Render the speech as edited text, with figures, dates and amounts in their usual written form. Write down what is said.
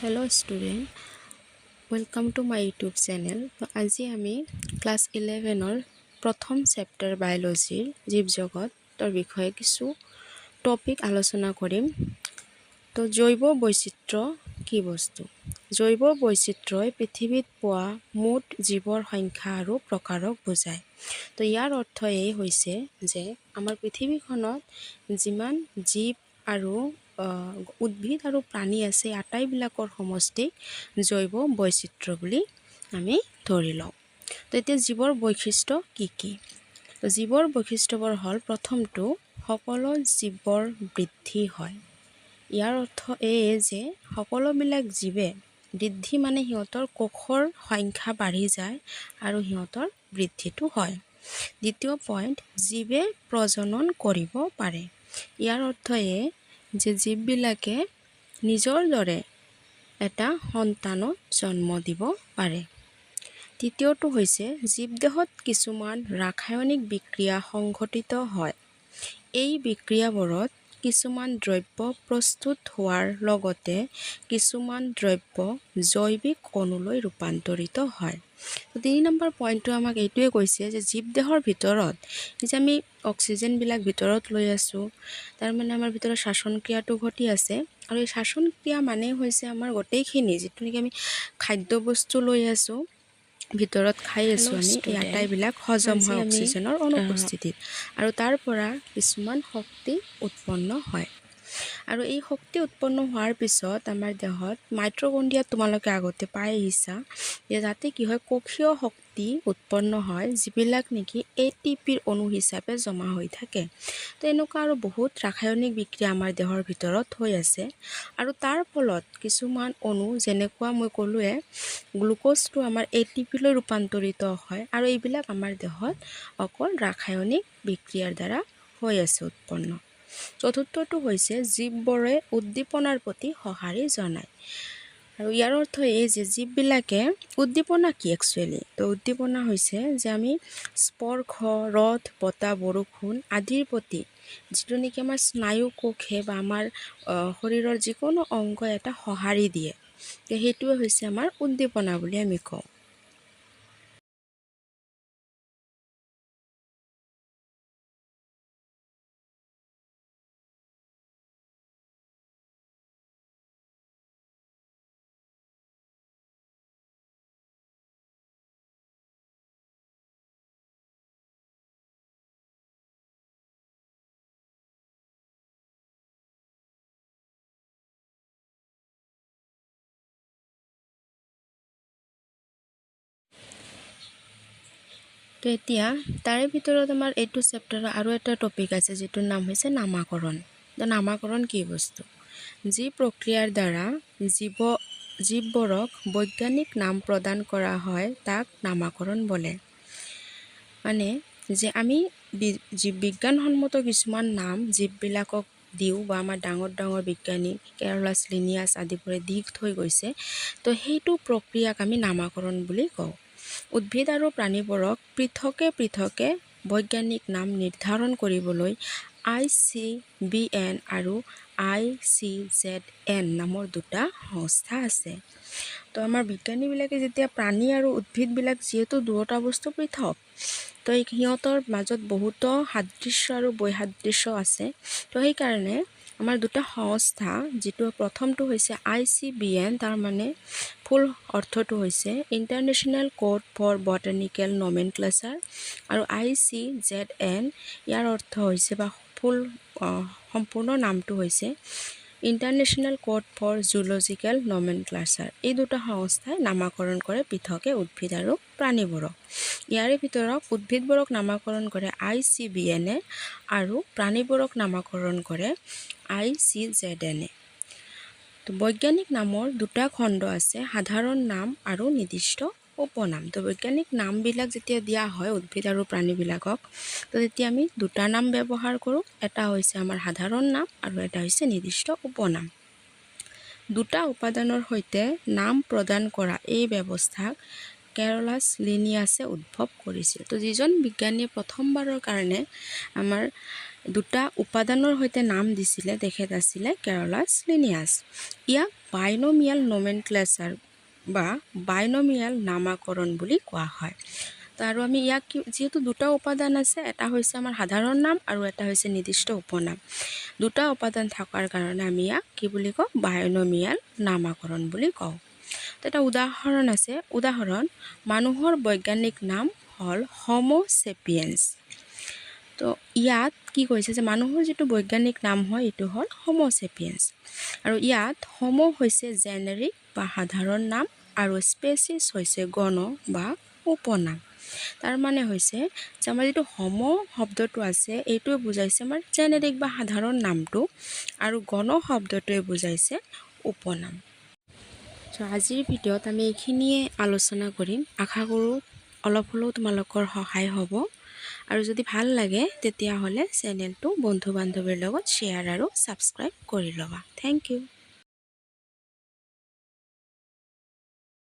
Hello student, welcome to my YouTube channel. তো আজি আমি ক্লাস 11 প্ৰথম চেপ্টাৰ বায়োলজিৰ জীৱ জগতৰ বিষয়ে কিছু টপিক আলোচনা কৰিম। তো জৈৱ বৈচিত্ৰ্য কি বস্তু? জৈৱ বৈচিত্ৰ্যই পৃথিৱীত পোৱা মুঠ জীৱৰ সংখ্যা আৰু প্ৰকাৰক বুজায়। তো ইয়াৰ অৰ্থ এই হৈছে যে আমাৰ পৃথিৱীখনত যিমান জীৱ আৰু উদ্ভিদ আৰু প্ৰাণী আছে আটাইবিলাকৰ সমষ্টিক জৈৱ বৈচিত্ৰ্য বুলি আমি ধৰি লওঁ। তো এতিয়া জীৱৰ বৈশিষ্ট্য কি কি? তো জীৱৰ বৈশিষ্ট্যবোৰ হ'ল প্ৰথমটো সকলো জীৱৰ বৃদ্ধি হয়। ইয়াৰ অৰ্থ এই যে সকলোবিলাক জীৱে বৃদ্ধি মানে সিহঁতৰ কোষৰ সংখ্যা বাঢ়ি যায় আৰু সিহঁতৰ বৃদ্ধিটো হয়। দ্বিতীয় পইণ্ট, জীৱে প্ৰজনন কৰিব পাৰে। ইয়াৰ অৰ্থ এই যে জীৱবিলাকে নিজৰ দৰে এটা সন্তানক জন্ম দিব পাৰে। তৃতীয়টো হৈছে জীৱদেহত কিছুমান ৰাসায়নিক বিক্ৰিয়া সংঘটিত হয়। এই বিক্ৰিয়াবোৰত কিছুমান দ্ৰব্য প্ৰস্তুত হোৱাৰ লগতে কিছুমান দ্ৰব্য জৈৱিক অণুলৈ ৰূপান্তৰিত হয়। 3 নম্বৰ পইণ্টটো আমাক এইটোৱে কৈছে যে জীৱদেহৰ ভিতৰত যে আমি অক্সিজেনবিলাক ভিতৰত লৈ আছোঁ, তাৰ মানে আমাৰ ভিতৰত শ্বাসন ক্ৰিয়াটো ঘটি আছে। আৰু এই শ্বাসন ক্ৰিয়া মানে হৈছে আমাৰ গোটেইখিনি যিটো নেকি আমি খাদ্য বস্তু লৈ আছোঁ, ভিতৰত খাই আছোঁ আমি, এই আটাইবিলাক হজম হয় অক্সিজেনৰ অনুপস্থিতিত আৰু তাৰ পৰা কিছুমান শক্তি উৎপন্ন হয়। আৰু এই শক্তি উৎপন্ন হোৱাৰ পিছত আমাৰ দেহত মাইট্ৰকণ্ড্ৰিয়াত তোমালোকে আগতে পাই আহিছা যে যাতে কি হয় কোষীয় শক্তি উৎপন্ন হয় যিবিলাক নেকি ATPৰ অণু হিচাপে জমা হৈ থাকে। তো এনেকুৱা আৰু বহুত ৰাসায়নিক বিক্ৰিয়া আমাৰ দেহৰ ভিতৰত হৈ আছে আৰু তাৰ ফলত কিছুমান অণু যেনেকুৱা মই ক'লোৱে গ্লুক'জটো আমাৰ ATPলৈ ৰূপান্তৰিত হয় আৰু এইবিলাক আমাৰ দেহত অকল ৰাসায়নিক বিক্ৰিয়াৰ দ্বাৰা হৈ আছে উৎপন্ন। চতুৰ্থটো হৈছে জীৱবোৰে উদ্দীপনাৰ প্ৰতি সঁহাৰি জনায়। আৰু ইয়াৰ অৰ্থ এই যে জীৱবিলাকে উদ্দীপনা কি একচুৱেলি? তো উদ্দীপনা হৈছে যে আমি স্পৰ্শ, ৰদ, বতাহ, বৰষুণ আদিৰ প্ৰতি যিটো নেকি আমাৰ স্নায়ু কোষে বা আমাৰ শৰীৰৰ যিকোনো অংগ এটা সঁহাৰি দিয়ে, সেইটোৱে হৈছে আমাৰ উদ্দীপনা বুলি আমি কওঁ। তো এতিয়া তাৰে ভিতৰত আমাৰ এইটো চেপ্টাৰৰ আৰু এটা টপিক আছে যিটোৰ নাম হৈছে নামাকৰণ। তো নামাকৰণ কি বস্তু? যি প্ৰক্ৰিয়াৰ দ্বাৰা জীৱবোৰক বৈজ্ঞানিক নাম প্ৰদান কৰা হয় তাক নামাকৰণ বোলে। মানে যে আমি বিজ্ঞানসন্মত কিছুমান নাম জীৱবিলাকক দিওঁ বা আমাৰ ডাঙৰ ডাঙৰ বিজ্ঞানী কেৰলাছ লিনিয়াছ আদিবোৰে দি থৈ গৈছে, তো সেইটো প্ৰক্ৰিয়াক আমি নামাকৰণ বুলি কওঁ। উদ্ভিদ আৰু প্ৰাণীবোৰক পৃথকে পৃথকে বৈজ্ঞানিক নাম নিৰ্ধাৰণ কৰিবলৈ ICBN আৰু ICZN নামৰ দুটা সংস্থা আছে। তো আমাৰ বিজ্ঞানীবিলাকে যেতিয়া প্ৰাণী আৰু উদ্ভিদবিলাক যিহেতু দুয়োটা বস্তু পৃথক, তো সিহঁতৰ মাজত বহুতো সাদৃশ্য আৰু বৈসাদৃশ্য আছে। তো সেইকাৰণে আমাৰ দুটা সংস্থা, যিটো প্ৰথমটো হৈছে ICBN, তাৰ মানে ফুল অৰ্থটো হৈছে ইণ্টাৰনেশ্যনেল কোড ফৰ বটানিকেল নমেনক্লেচাৰ, আৰু ICZN ইয়াৰ অৰ্থ হৈছে বা ফুল সম্পূৰ্ণ নামটো হৈছে ইণ্টাৰনেশ্যনেল কোড ফৰ জুলজিকেল নমেনক্লেচাৰ। এই দুটা সংস্থাই নামাকৰণ কৰে পৃথকে উদ্ভিদ আৰু প্ৰাণীবোৰক। ইয়াৰে ভিতৰত উদ্ভিদবোৰক নামাকৰণ কৰে ICBNে আৰু প্ৰাণীবোৰক নামাকৰণ কৰে ICZNে। তো বৈজ্ঞানিক নামৰ দুটা খণ্ড আছে, সাধাৰণ নাম আৰু নিৰ্দিষ্ট উপনাম। তো বৈজ্ঞানিক নামবিলাক যেতিয়া দিয়া হয় উদ্ভিদ আৰু প্ৰাণীবিলাকক, তো তেতিয়া আমি দুটা নাম ব্যৱহাৰ কৰোঁ। এটা হৈছে আমাৰ সাধাৰণ নাম আৰু এটা হৈছে নিৰ্দিষ্ট উপনাম। দুটা উপাদানৰ সৈতে নাম প্ৰদান কৰা এই ব্যৱস্থাক কেৰলাছ লিনিয়াছে উদ্ভৱ কৰিছিল। তো যিজন বিজ্ঞানীয়ে প্ৰথমবাৰৰ কাৰণে আমাৰ দুটা উপাদানৰ সৈতে নাম দিছিলে তেখেত আছিলে কেৰলাছ লিনিয়াছ। ইয়াক বাইনমিয়াল নোমেনক্লেচাৰ বা বাইনমিয়াল নামাকৰণ বুলি কোৱা হয়। তো আৰু আমি ইয়াক যিহেতু দুটা উপাদান আছে, এটা হৈছে আমাৰ সাধাৰণ নাম আৰু এটা হৈছে নিৰ্দিষ্ট উপনাম। দুটা উপাদান থকাৰ কাৰণে আমি ইয়াক কি বুলি কওঁ? বাইনমিয়াল নামাকৰণ বুলি কওঁ। তো এটা উদাহৰণ আছে, উদাহৰণ মানুহৰ বৈজ্ঞানিক নাম হ'ল হোমো চেপিয়েন্স। তো ইয়াত কি কৈছে যে মানুহৰ যিটো বৈজ্ঞানিক নাম হয় এইটো হ'ল হোমো চেপিয়েন্স। আৰু ইয়াত হোমো হৈছে জেনেৰিক বা সাধাৰণ নাম আৰু স্পেচিছ হৈছে গণ বা উপনাম। তাৰ মানে হৈছে যে আমাৰ যিটো হোমো শব্দটো আছে এইটোৱে বুজাইছে আমাৰ জেনেৰিক বা সাধাৰণ নামটো, আৰু গণ শব্দটোৱে বুজাইছে উপনাম। চ' আজিৰ ভিডিঅ'ত আমি এইখিনিয়ে আলোচনা কৰিম। আশা কৰোঁ অলপ হ'লেও তোমালোকৰ সহায় হ'ব, আৰু যদি ভাল লাগে তেতিয়াহ'লে চেনেলটো বন্ধু বান্ধৱীৰ লগত শ্বেয়াৰ আৰু ছাবস্ক্ৰাইব কৰি ল'বা। Thank U.